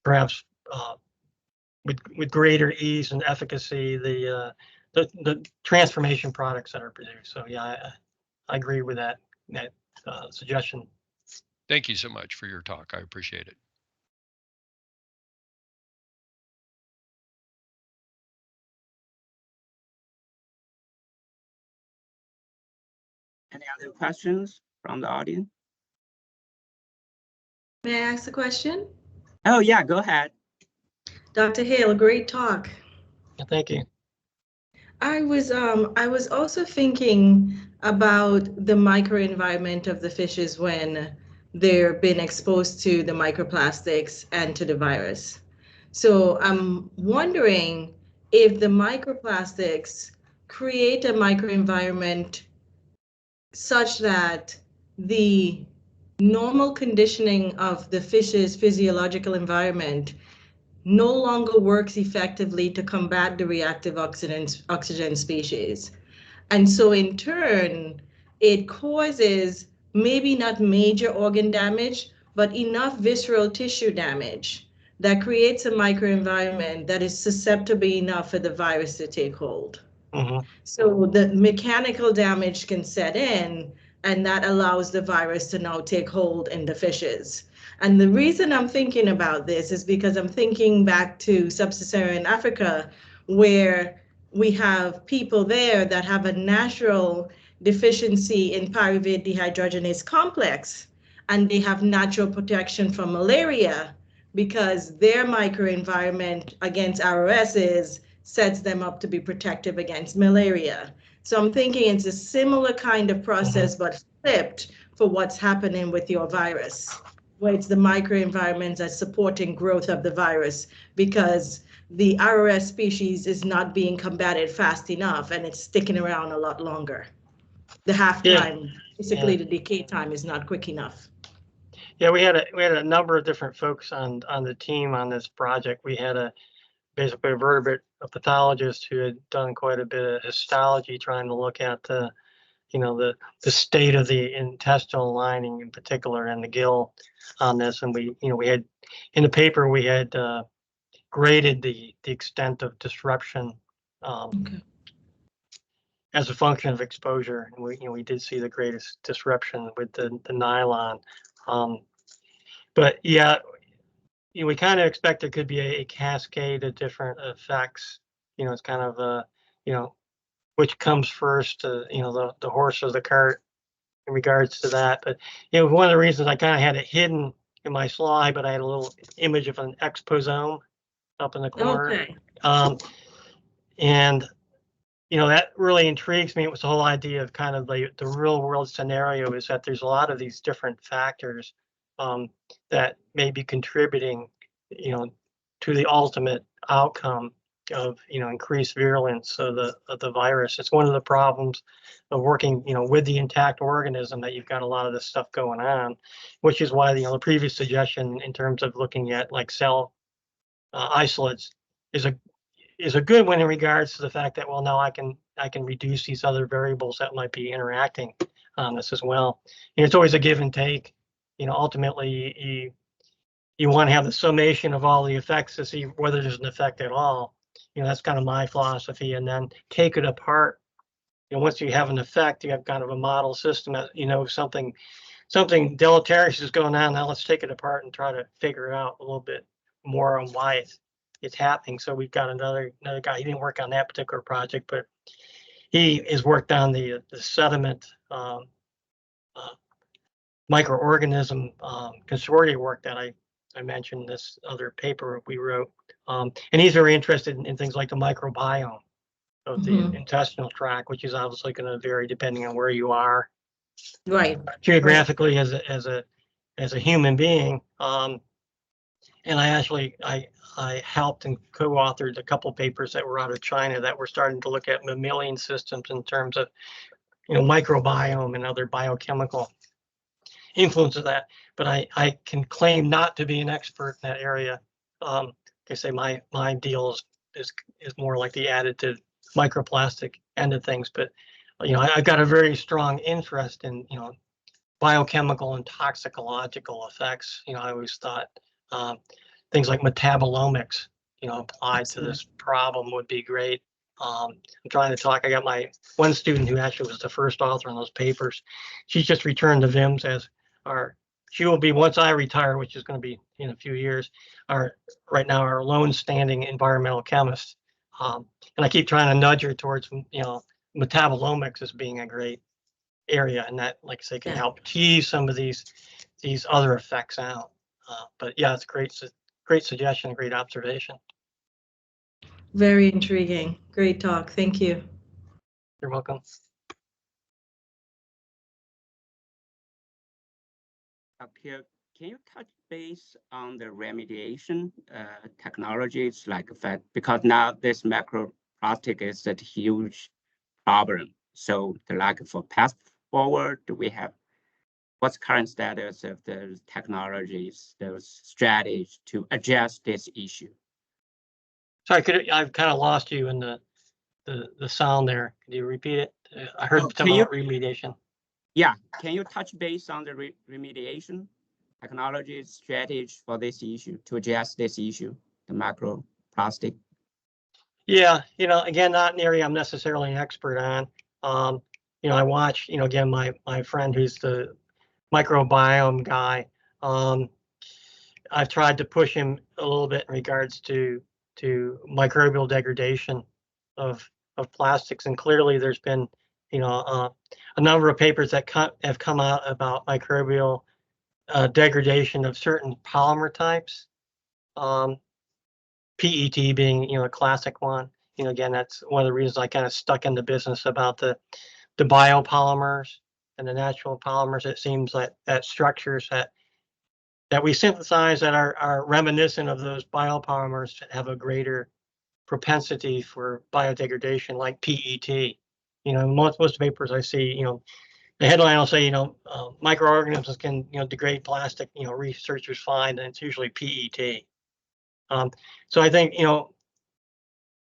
perhaps with greater ease and efficacy the transformation products that are produced. So yeah, I agree with that suggestion. Thank you so much for your talk. I appreciate it. Any other questions from the audience? May I ask a question? Oh yeah, go ahead. Dr. Hale, great talk. Thank you. I was also thinking about the microenvironment of the fishes when they're been exposed to the microplastics and to the virus. So I'm wondering if the microplastics create a microenvironment such that the normal conditioning of the fish's physiological environment no longer works effectively to combat the reactive oxygen species. And so in turn, it causes maybe not major organ damage, but enough visceral tissue damage that creates a microenvironment that is susceptible enough for the virus to take hold. So the mechanical damage can set in, and that allows the virus to now take hold in the fishes. And the reason I'm thinking about this is because I'm thinking back to sub-Saharan Africa, where we have people there that have a natural deficiency in pyruvate dehydrogenase complex, and they have natural protection from malaria because their microenvironment against ROSs sets them up to be protective against malaria. So I'm thinking it's a similar kind of process, but flipped for what's happening with your virus, where it's the microenvironments that's supporting growth of the virus because the ROS species is not being combated fast enough and it's sticking around a lot longer. The half time, basically the decay time is not quick enough. Yeah, we had a number of different folks on the team on this project. We had basically a vertebrate pathologist who had done quite a bit of histology, trying to look at the state of the intestinal lining in particular and the gill on this. And we had in the paper we had graded the extent of disruption as a function of exposure. And we did see the greatest disruption with the nylon. But yeah, we kind of expect there could be a cascade of different effects. It's kind of which comes first, the horse or the cart in regards to that. But one of the reasons I kind of had it hidden in my slide, but I had a little image of an exposome up in the corner. Okay. And that really intrigues me. It was the whole idea of kind of the real world scenario is that there's a lot of these different factors that may be contributing, to the ultimate outcome of, increased virulence of the virus. It's one of the problems of working, with the intact organism, that you've got a lot of this stuff going on, which is why, the previous suggestion in terms of looking at like cell isolates is a good one in regards to the fact that, well, now I can reduce these other variables that might be interacting on this as well. It's always a give and take. Ultimately you want to have the summation of all the effects to see whether there's an effect at all. That's kind of my philosophy, and then take it apart. Once you have an effect, you have kind of a model system that, something deleterious is going on. Now let's take it apart and try to figure out a little bit more on why it's happening. So we've got another guy. He didn't work on that particular project, but he has worked on the sediment microorganism consortia work that I mentioned, this other paper we wrote. And he's very interested in things like the microbiome of the intestinal tract, which is obviously going to vary depending on where you are, Right. geographically as a human being. And I helped and co-authored a couple papers that were out of China that were starting to look at mammalian systems in terms of, microbiome and other biochemical influence of that. But I can claim not to be an expert in that area. Like I say, my deal is more like the additive microplastic end of things. But I've got a very strong interest in biochemical and toxicological effects. I always thought things like metabolomics, applied to this problem would be great. I'm trying to talk. I got my one student who actually was the first author on those papers. She's just returned to VIMS as she will be, once I retire, which is going to be in a few years, right now our lone standing environmental chemist. And I keep trying to nudge her towards, metabolomics as being a great area, and that, like I say, can help tease some of these other effects out. But yeah, it's great suggestion, great observation. Very intriguing. Great talk. Thank you. You're welcome. Pierre, can you touch base on the remediation technologies because now this microplastic is a huge problem. So for path forward, what's current status of the technologies, those strategies to address this issue? Sorry, I've kind of lost you in the sound there. Could you repeat it? I heard something about remediation. Yeah, can you touch base on the remediation technologies, strategies for this issue, to address this issue, the microplastic? Yeah, again, not an area I'm necessarily an expert on. I watch, again, my friend who's the microbiome guy. I've tried to push him a little bit in regards to microbial degradation of plastics, and clearly there's been a number of papers that have come out about microbial degradation of certain polymer types, PET being a classic one. Again, that's one of the reasons I kind of stuck in the business about the biopolymers and the natural polymers. It seems that structures that we synthesize that are reminiscent of those biopolymers have a greater propensity for biodegradation, like PET. Most papers I see, the headline will say, microorganisms can, degrade plastic. Researchers find, and it's usually PET. So I think,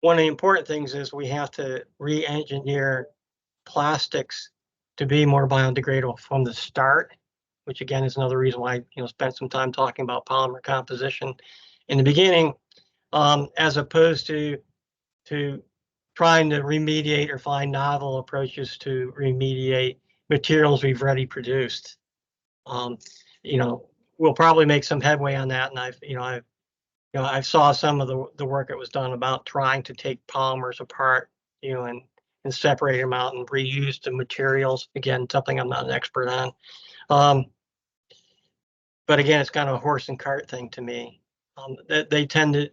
one of the important things is we have to re-engineer plastics to be more biodegradable from the start, which again is another reason why I spent some time talking about polymer composition in the beginning, as opposed to trying to remediate or find novel approaches to remediate materials we've already produced. We'll probably make some headway on that, and I saw some of the work that was done about trying to take polymers apart, and separate them out and reuse the materials. Again, something I'm not an expert on. But again, it's kind of a horse and cart thing to me. They tend to,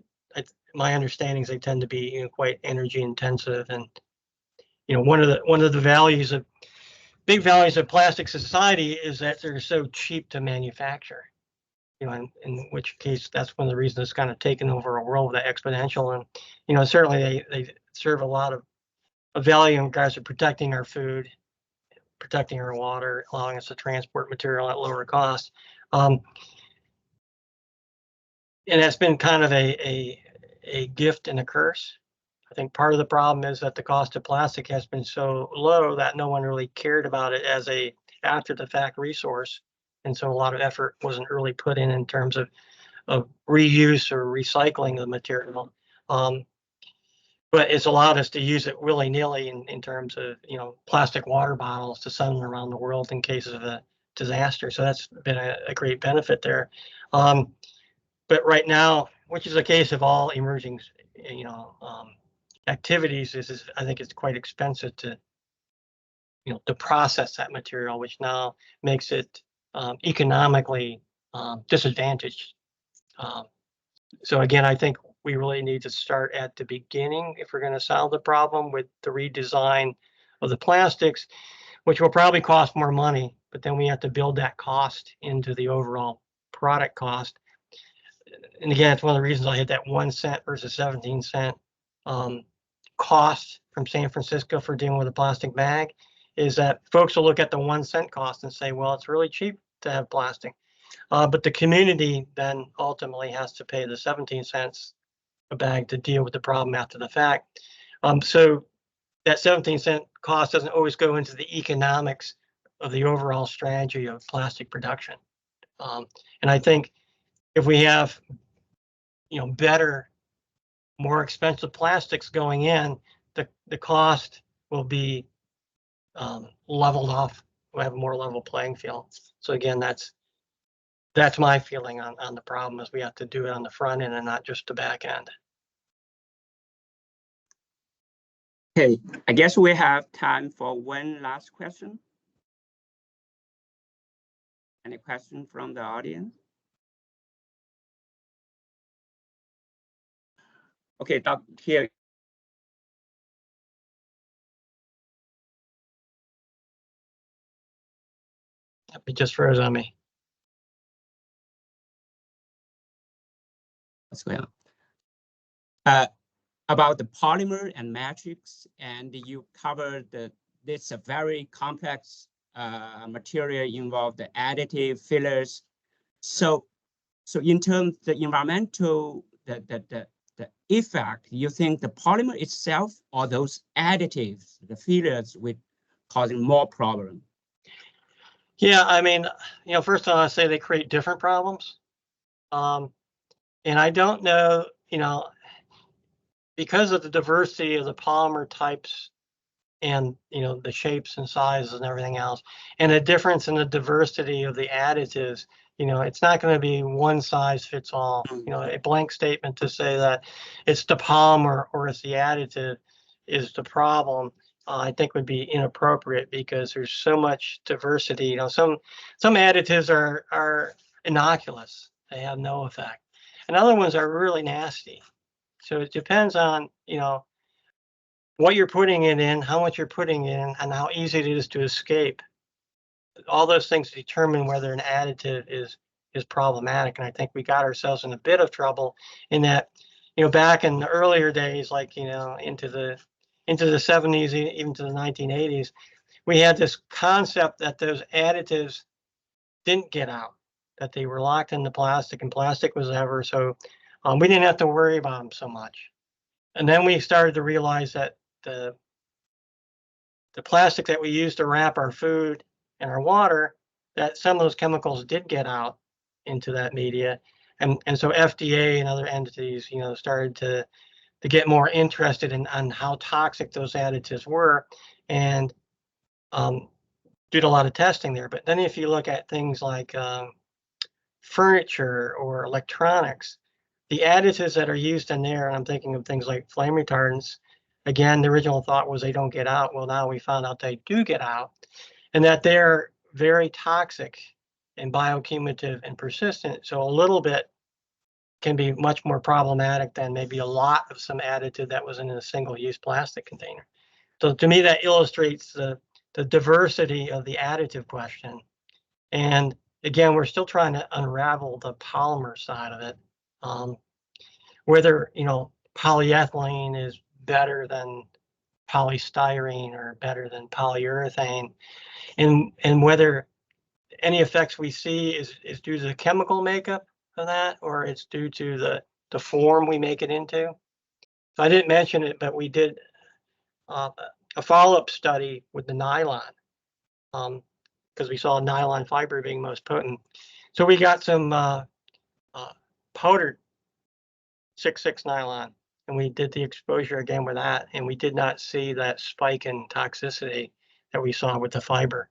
my understanding is they tend to be quite energy intensive, and one of the big values of plastic society is that they're so cheap to manufacture. In which case that's one of the reasons it's kind of taken over a world with that exponential. And certainly they serve a lot of value in regards to protecting our food, protecting our water, allowing us to transport material at lower cost. And that's been kind of a gift and a curse. I think part of the problem is that the cost of plastic has been so low that no one really cared about it as a after the fact resource. And so a lot of effort wasn't really put in terms of reuse or recycling the material. But it's allowed us to use it willy-nilly in terms of, plastic water bottles to send them around the world in cases of a disaster. So that's been a great benefit there. But right now, which is the case of all emerging, activities, I think it's quite expensive to process that material, which now makes it economically disadvantaged. So again, I think we really need to start at the beginning if we're going to solve the problem with the redesign of the plastics, which will probably cost more money, but then we have to build that cost into the overall product cost. And again, it's one of the reasons I hit that 1 cent versus 17 cent cost from San Francisco for dealing with a plastic bag, is that folks will look at the 1 cent cost and say, well, it's really cheap to have plastic. But the community then ultimately has to pay the 17 cents a bag to deal with the problem after the fact. So that 17-cent cost doesn't always go into the economics of the overall strategy of plastic production. And I think if we have, better, more expensive plastics going in, the cost will be leveled off. We'll have a more level playing field. So again, that's my feeling on the problem, is we have to do it on the front end and not just the back end. Okay, I guess we have time for one last question. Any question from the audience? Okay, Dr. here. It just froze on me. As well. About the polymer and matrix, and you covered this very complex material involved the additive fillers. So in terms of the environmental, the effect, you think the polymer itself or those additives, the fillers, with causing more problem? Yeah, I mean, first of all, I say they create different problems. And I don't know, because of the diversity of the polymer types and, the shapes and sizes and everything else, and a difference in the diversity of the additives, it's not going to be one size fits all. A blank statement to say that it's the polymer or it's the additive is the problem, I think would be inappropriate, because there's so much diversity. Some additives are innocuous. They have no effect. And other ones are really nasty. So it depends on, what you're putting it in, how much you're putting in, and how easy it is to escape. All those things determine whether an additive is problematic. And I think we got ourselves in a bit of trouble in that, back in the earlier days, like, into the 70s, even to the 1980s, we had this concept that those additives didn't get out, that they were locked in the plastic, and plastic was ever. So we didn't have to worry about them so much. And then we started to realize that the plastic that we use to wrap our food and our water, that some of those chemicals did get out into that media. And so FDA and other entities, started to get more interested in on how toxic those additives were, and did a lot of testing there. But then if you look at things like furniture or electronics, the additives that are used in there, and I'm thinking of things like flame retardants, again, the original thought was they don't get out. Well, now we found out they do get out, and that they're very toxic and bioaccumulative and persistent. So a little bit can be much more problematic than maybe a lot of some additive that was in a single-use plastic container. So to me, that illustrates the diversity of the additive question. And again, we're still trying to unravel the polymer side of it. Whether, polyethylene is better than polystyrene or better than polyurethane, and whether any effects we see is due to the chemical makeup of that, or it's due to the form we make it into. So I didn't mention it, but we did a follow-up study with the nylon, because we saw nylon fiber being most potent. So we got some powdered 6,6 nylon, and we did the exposure again with that, and we did not see that spike in toxicity that we saw with the fiber.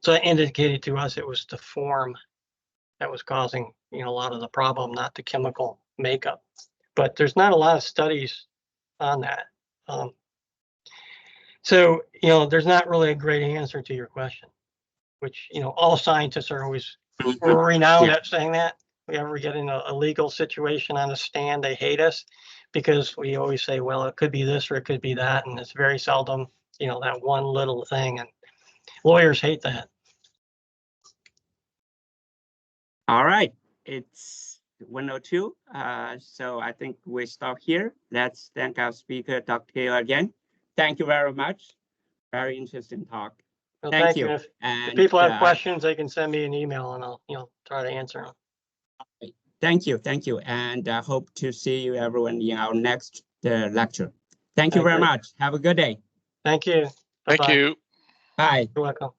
So that indicated to us it was the form that was causing, a lot of the problem, not the chemical makeup. But there's not a lot of studies on that. So, there's not really a great answer to your question, which, all scientists are always renowned at saying that. If we ever get in a legal situation on a stand, they hate us because we always say, well, it could be this or it could be that. And it's very seldom, that one little thing. And lawyers hate that. All right, it's 1:02. So I think we stop here. Let's thank our speaker, Dr. Gale, again. Thank you very much. Very interesting talk. Well, thank you. If people have questions, they can send me an email and I'll, try to answer them. Thank you. And I hope to see you everyone in our next lecture. Thank you very much. Have a good day. Thank you. Bye-bye. Thank you. Bye. You're welcome.